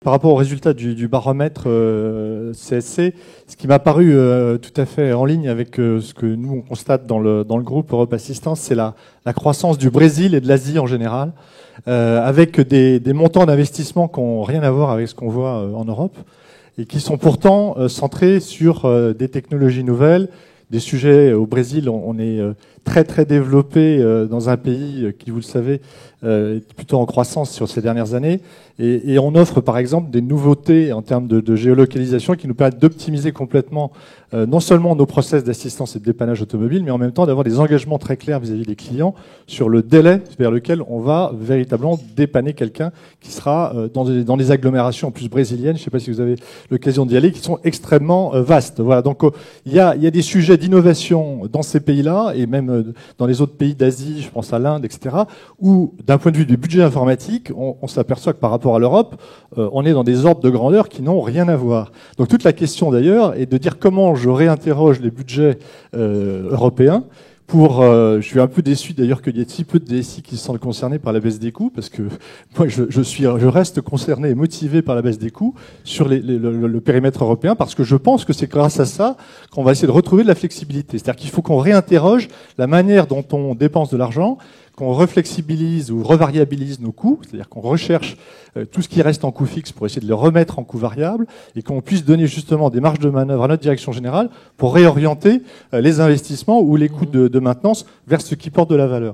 Par rapport aux résultats du baromètre CSC, ce qui m'a paru tout à fait en ligne avec ce que nous on constate dans le groupe Europe Assistance, c'est la croissance du Brésil et de l'Asie en général, avec des montants d'investissement qui n'ont rien à voir avec ce qu'on voit en Europe, et qui sont pourtant centrés sur des technologies nouvelles, des sujets. Au Brésil, on est très très développé dans un pays qui, vous le savez, est plutôt en croissance sur ces dernières années, et on offre par exemple des nouveautés en termes de géolocalisation qui nous permettent d'optimiser complètement non seulement nos process d'assistance et de dépannage automobile, mais en même temps d'avoir des engagements très clairs vis-à-vis des clients sur le délai vers lequel on va véritablement dépanner quelqu'un qui sera dans des agglomérations en plus brésiliennes, je ne sais pas si vous avez l'occasion d'y aller, qui sont extrêmement vastes. Voilà, donc il y a des sujets d'innovation dans ces pays-là, et même dans les autres pays d'Asie, je pense à l'Inde, etc., où d'un point de vue du budget informatique, on s'aperçoit que par rapport à l'Europe, on est dans des ordres de grandeur qui n'ont rien à voir. Donc toute la question d'ailleurs est de dire comment je réinterroge les budgets européens. Je suis un peu déçu d'ailleurs qu'il y ait si peu de DSI qui se sentent concernés par la baisse des coûts, parce que moi je reste concerné et motivé par la baisse des coûts sur le périmètre européen, parce que je pense que c'est grâce à ça qu'on va essayer de retrouver de la flexibilité. C'est-à-dire qu'il faut qu'on réinterroge la manière dont on dépense de l'argent, qu'on reflexibilise ou revariabilise nos coûts, c'est-à-dire qu'on recherche tout ce qui reste en coût fixe pour essayer de le remettre en coût variable, et qu'on puisse donner justement des marges de manœuvre à notre direction générale pour réorienter les investissements ou les coûts de maintenance vers ce qui porte de la valeur.